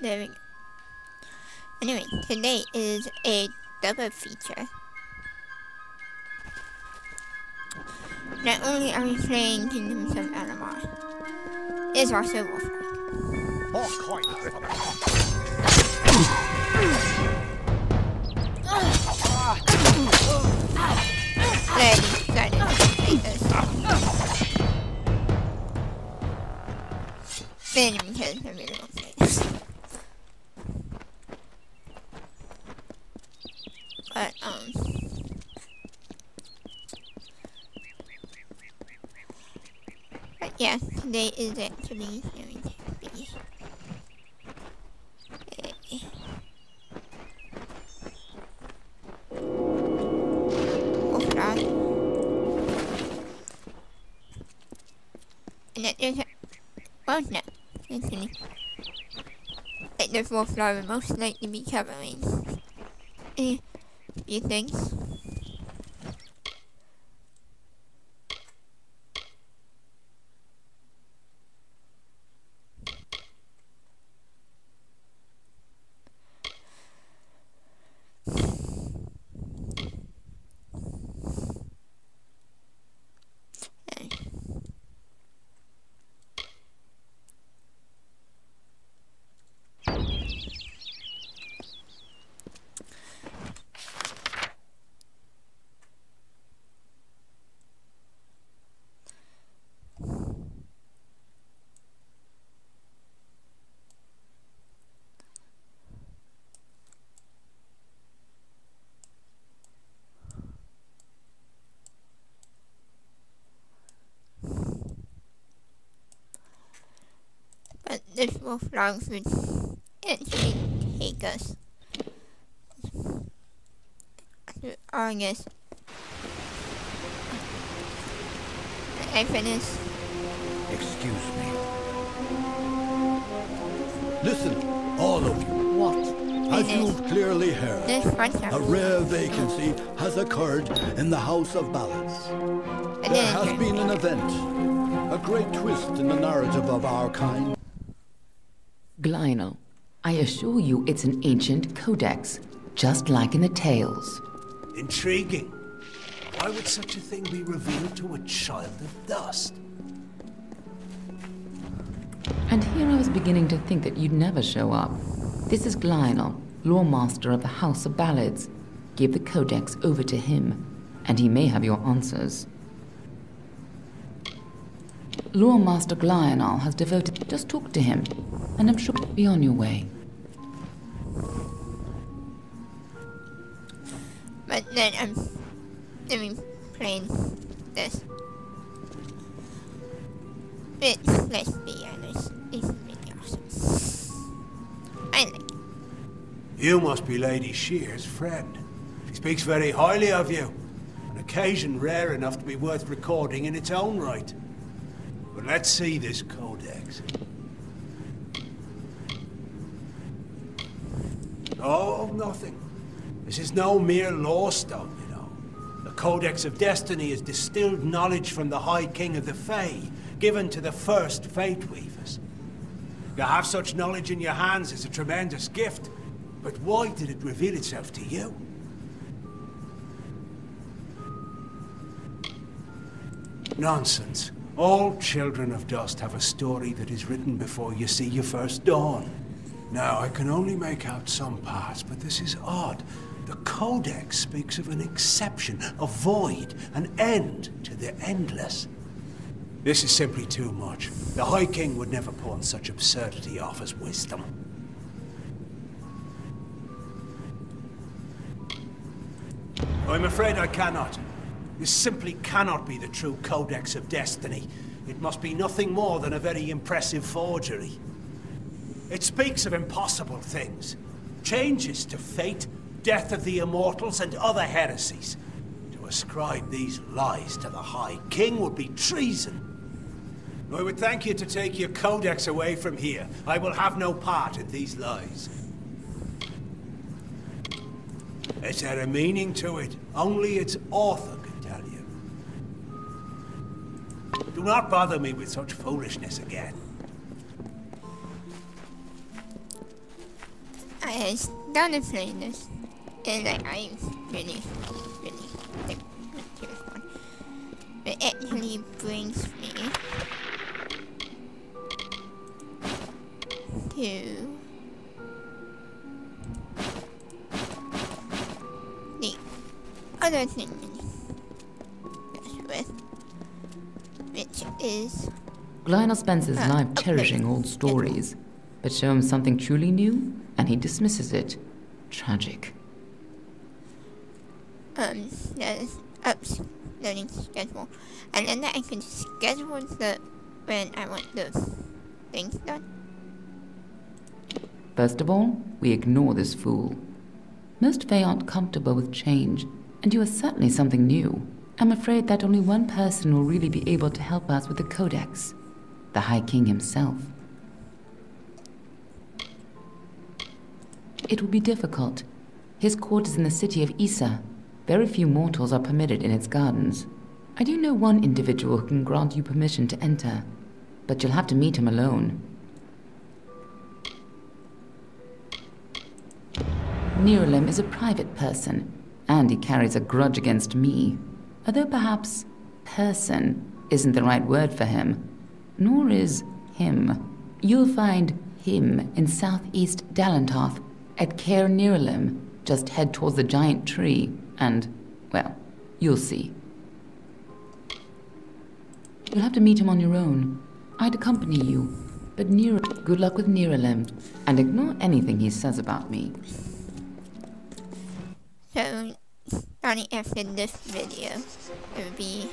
There we go. Anyway, today is a double feature. Not only are we playing Kingdoms of Alamar, it's also Wolfram. Ready, started to take this. Then because I really won't play this. But yeah, today is actually going to be Wolfram. And that there's well, no, actually, that the Wolfram will most likely be covering a few things. But this Wolfram would actually take us to August. I finish. Excuse me. Listen, all of you. What? As you've clearly heard, a rare vacancy has occurred in the House of Ballads. There has been an event, a great twist in the narrative of our kind. Glynel, I assure you it's an ancient codex, just like in the tales. Intriguing. Why would such a thing be revealed to a child of dust? And here I was beginning to think that you'd never show up. This is Glynel, Lore Master of the House of Ballads. Give the codex over to him, and he may have your answers. Lore Master Glynel has devoted... Just talk to him, and I'm sure you'll be on your way. But then I'm playing this. But let's be honest, it's really awesome. I like it. You must be Lady Shear's friend. She speaks very highly of you. An occasion rare enough to be worth recording in its own right. But let's see this codex. Oh, nothing. This is no mere lawstone, you know. The Codex of Destiny is distilled knowledge from the High King of the Fae, given to the first Fate Weavers. To have such knowledge in your hands is a tremendous gift, but why did it reveal itself to you? Nonsense. All children of dust have a story that is written before you see your first dawn. Now, I can only make out some parts, but this is odd. The Codex speaks of an exception, a void, an end to the endless. This is simply too much. The High King would never pawn such absurdity off as wisdom. I'm afraid I cannot. This simply cannot be the true Codex of Destiny. It must be nothing more than a very impressive forgery. It speaks of impossible things. Changes to fate, death of the immortals, and other heresies. To ascribe these lies to the High King would be treason. I would thank you to take your codex away from here. I will have no part in these lies. Is there a meaning to it? Only its author can tell you. Do not bother me with such foolishness again. I started playing this, and like, I really like this one. It actually brings me to the other thing with, which is Lionel spends his life cherishing old stories, but show him something truly new, and he dismisses it. Tragic. There's uploading schedule, and then I can schedule the when I want those things done. First of all, we ignore this fool. Most Fae aren't comfortable with change, and you are certainly something new. I'm afraid that only one person will really be able to help us with the Codex. The High King himself. It will be difficult. His court is in the city of Issa. Very few mortals are permitted in its gardens. I do know one individual who can grant you permission to enter, but you'll have to meet him alone. Nirelem is a private person, and he carries a grudge against me. Although perhaps person isn't the right word for him, nor is him. You'll find him in southeast Dalantoth at Caer Nirelem. Just head towards the giant tree, and, well, you'll see. You'll have to meet him on your own. I'd accompany you, but good luck with Nirelem, and ignore anything he says about me. So, starting after this video, it would be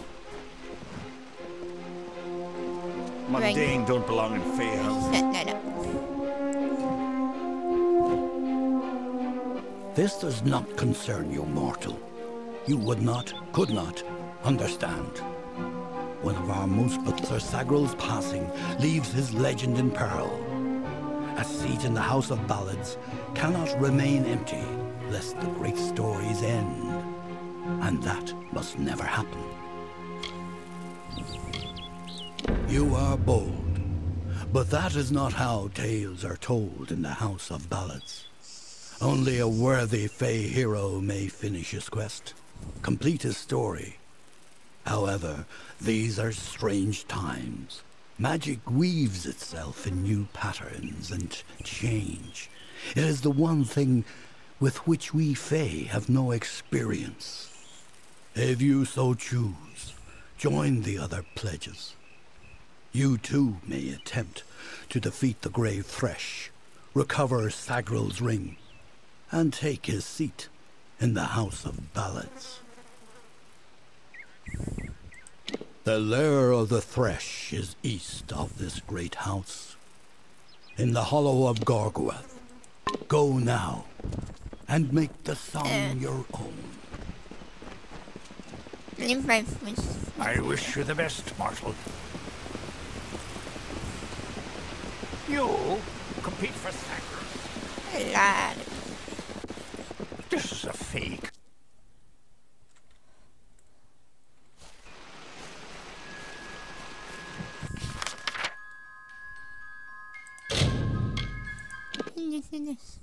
mundane don't belong in Fae houses. set that up. This does not concern you, mortal. You would not, could not, understand. One of our most Sir Sagral's passing leaves his legend in peril. A seat in the House of Ballads cannot remain empty, lest the great stories end. And that must never happen. You are bold, but that is not how tales are told in the House of Ballads. Only a worthy Fae hero may finish his quest, complete his story. However, these are strange times. Magic weaves itself in new patterns and change. It is the one thing with which we Fae have no experience. If you so choose, join the other pledges. You too may attempt to defeat the Grave Thresh, recover Sagral's ring, and take his seat in the House of Ballads. The lair of the Thresh is east of this great house, in the hollow of Gorgoath. Go now, and make the song your own. I wish you the best, mortal. You compete for Sagras. Lad. This is a fake. This.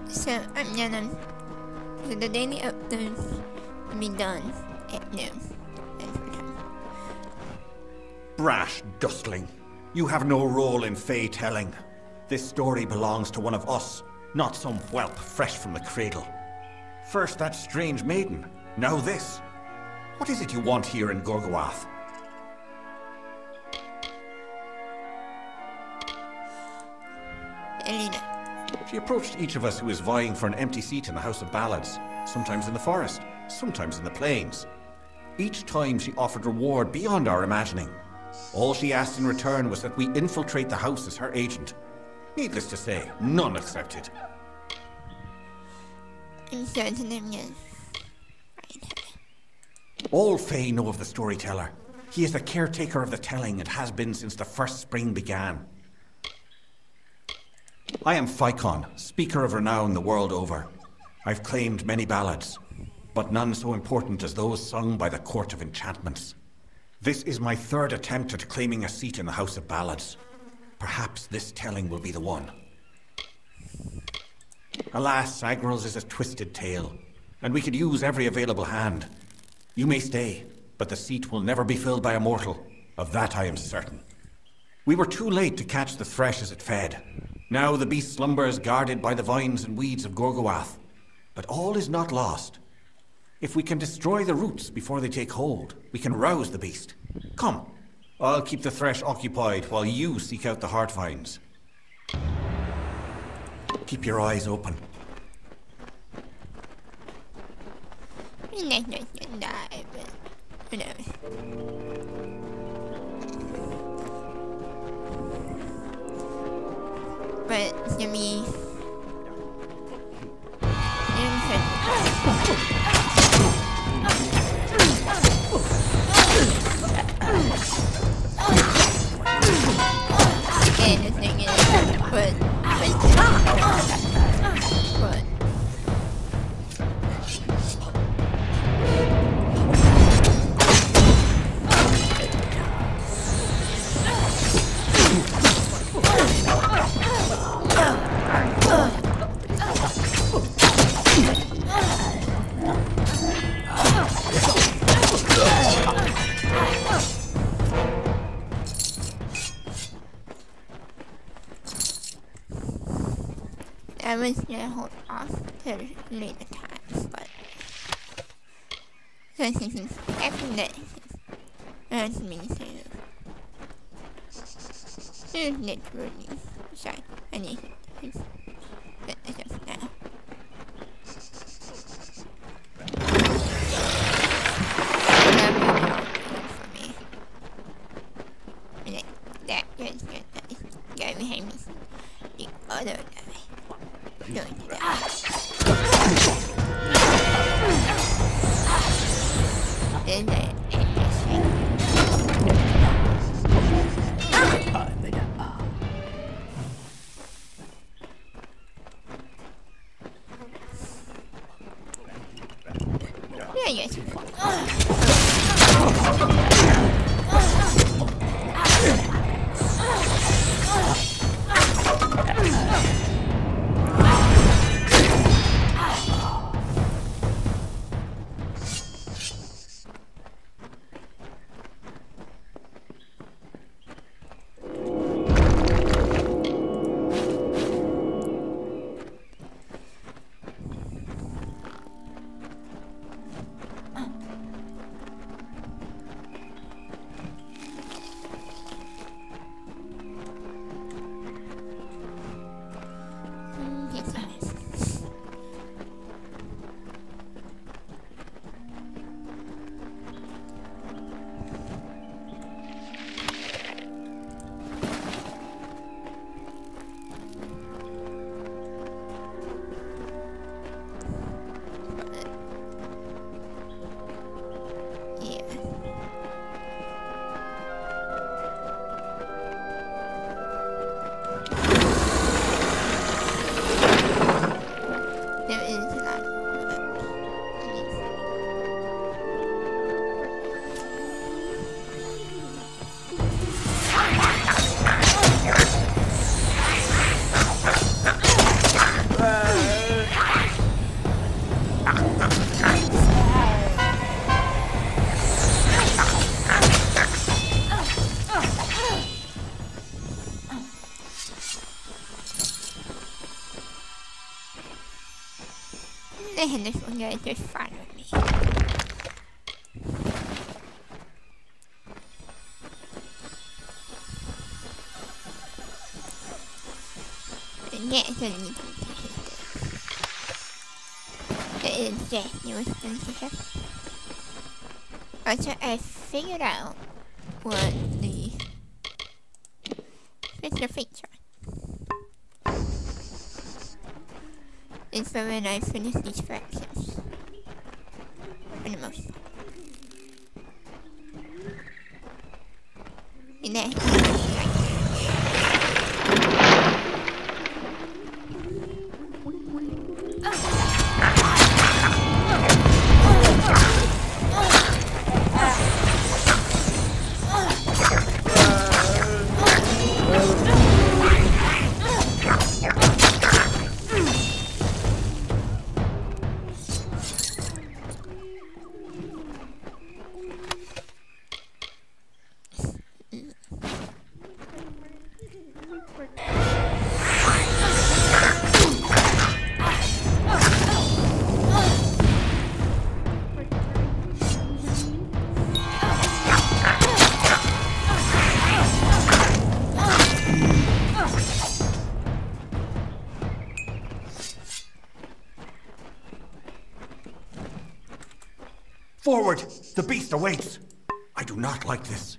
So I'm gonna. So the daily uploads will be done at noon. Brash dustling. You have no role in Fae telling. This story belongs to one of us, not some whelp fresh from the cradle. First that strange maiden, now this. What is it you want here in Gorgoath? Elena. She approached each of us who is vying for an empty seat in the House of Ballads, sometimes in the forest, sometimes in the plains. Each time she offered reward beyond our imagining. All she asked in return was that we infiltrate the house as her agent. Needless to say, none accepted. All Fae know of the storyteller. He is the caretaker of the telling and has been since the first spring began. I am Phycon, speaker of renown the world over. I've claimed many ballads. but none so important as those sung by the Court of Enchantments. This is my third attempt at claiming a seat in the House of Ballads. Perhaps this telling will be the one. Alas, Agrel's is a twisted tale, and we could use every available hand. You may stay, but the seat will never be filled by a mortal. Of that I am certain. We were too late to catch the thresh as it fed. Now the beast slumbers guarded by the vines and weeds of Gorgoath. But all is not lost. If we can destroy the roots before they take hold, we can rouse the beast. Come, I'll keep the thresh occupied while you seek out the heart vines. Keep your eyes open. But to me, and the thing is, but I was gonna hold off to later times, but so this is everything that's me to literally, sorry, I need to get this up now. For me. And that just get that guy behind me. The other guy. Doing that. And then yes. And this one guy just fine with me. And yeah, it's only it is just newest sensation. Also, I figured out what the special feature. And so when I finish these fractions, for the most part. And then Forward! The beast awaits! I do not like this.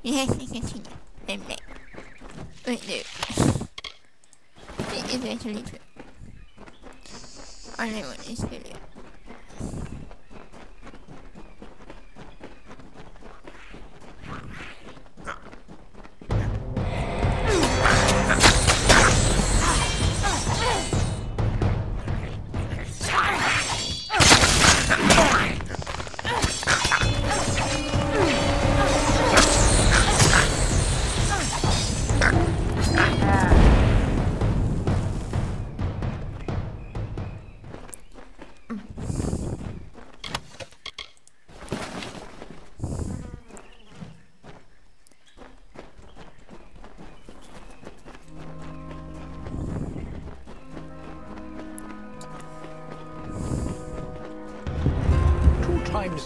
You have to continue. Wait, no. It is actually true. All I want is to do.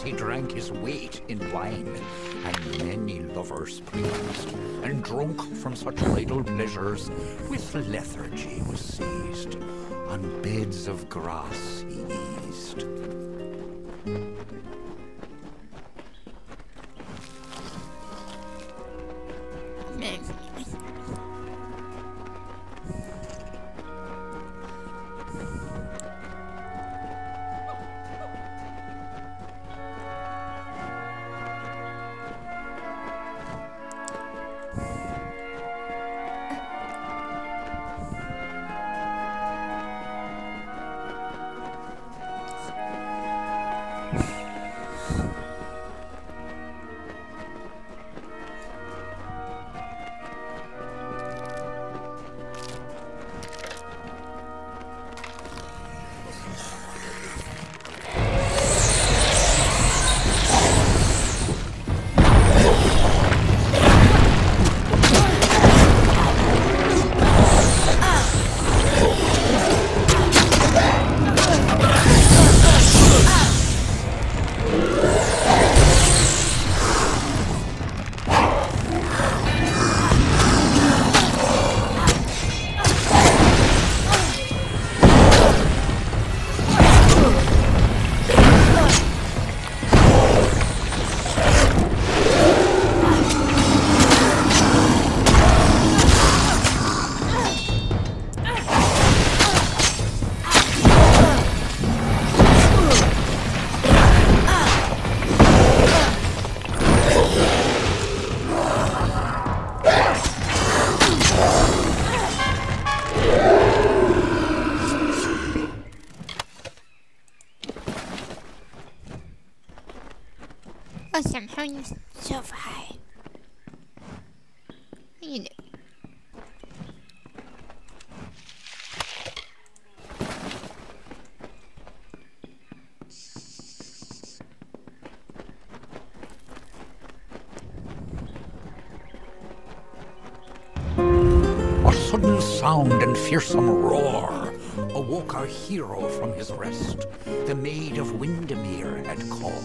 He drank his weight in wine, and many lovers pleased, and drunk from such idle pleasures, with lethargy was seized, on beds of grass he eased. Oh, somehow you survive. You know. A sudden sound and fearsome roar awoke our hero from his rest. The maid of Windermere had called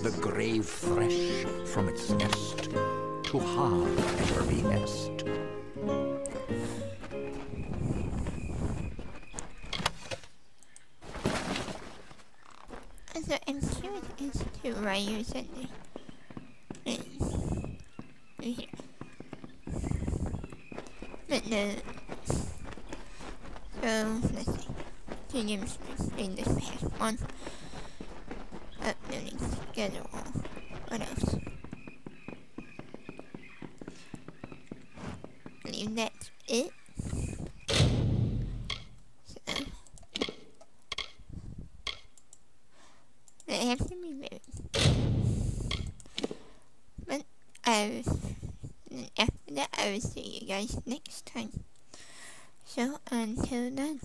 the grave thresh from its nest to harm at her behest. So I'm curious as to why you're sending here. But no. So let's see. 2 games in this past month. Uploading schedule. What else? I believe that's it. So I have to be very. But after that I will see you guys next time. So until then.